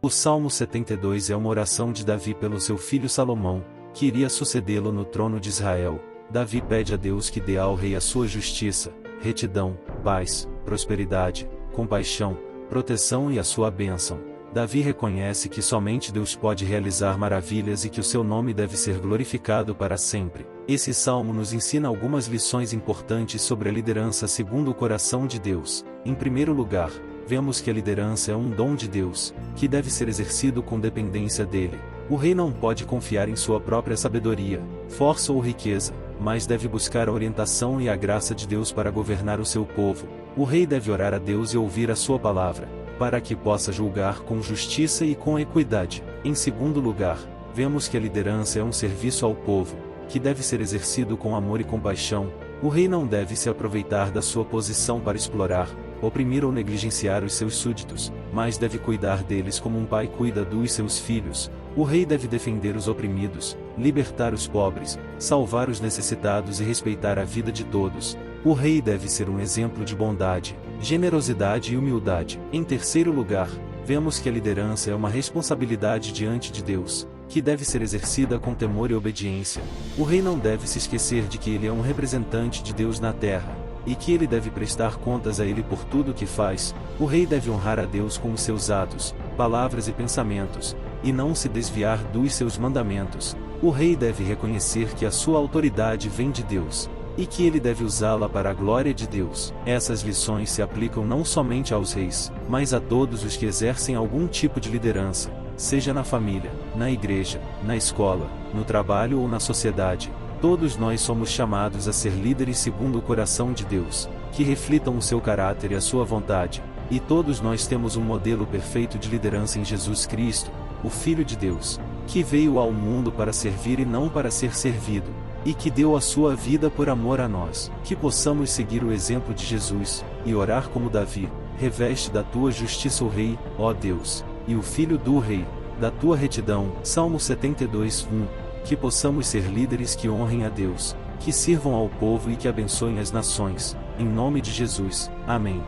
O Salmo 72 é uma oração de Davi pelo seu filho Salomão, que iria sucedê-lo no trono de Israel. Davi pede a Deus que dê ao rei a sua justiça, retidão, paz, prosperidade, compaixão, proteção e a sua bênção. Davi reconhece que somente Deus pode realizar maravilhas e que o seu nome deve ser glorificado para sempre. Esse salmo nos ensina algumas lições importantes sobre a liderança segundo o coração de Deus. Em primeiro lugar, vemos que a liderança é um dom de Deus, que deve ser exercido com dependência dele. O rei não pode confiar em sua própria sabedoria, força ou riqueza, mas deve buscar a orientação e a graça de Deus para governar o seu povo. O rei deve orar a Deus e ouvir a sua palavra, para que possa julgar com justiça e com equidade. Em segundo lugar, vemos que a liderança é um serviço ao povo, que deve ser exercido com amor e compaixão. O rei não deve se aproveitar da sua posição para explorar, oprimir ou negligenciar os seus súditos, mas deve cuidar deles como um pai cuida dos seus filhos. O rei deve defender os oprimidos, libertar os pobres, salvar os necessitados e respeitar a vida de todos. O rei deve ser um exemplo de bondade, generosidade e humildade. Em terceiro lugar, vemos que a liderança é uma responsabilidade diante de Deus, que deve ser exercida com temor e obediência. O rei não deve se esquecer de que ele é um representante de Deus na terra, e que ele deve prestar contas a ele por tudo o que faz. O rei deve honrar a Deus com os seus atos, palavras e pensamentos, e não se desviar dos seus mandamentos. O rei deve reconhecer que a sua autoridade vem de Deus, e que ele deve usá-la para a glória de Deus. Essas lições se aplicam não somente aos reis, mas a todos os que exercem algum tipo de liderança, seja na família, na igreja, na escola, no trabalho ou na sociedade. Todos nós somos chamados a ser líderes segundo o coração de Deus, que reflitam o seu caráter e a sua vontade. E todos nós temos um modelo perfeito de liderança em Jesus Cristo, o Filho de Deus, que veio ao mundo para servir e não para ser servido, e que deu a sua vida por amor a nós. Que possamos seguir o exemplo de Jesus, e orar como Davi: reveste da tua justiça o Rei, ó Deus, e o Filho do Rei, da tua retidão. Salmo 72, 1. Que possamos ser líderes que honrem a Deus, que sirvam ao povo e que abençoem as nações. Em nome de Jesus. Amém.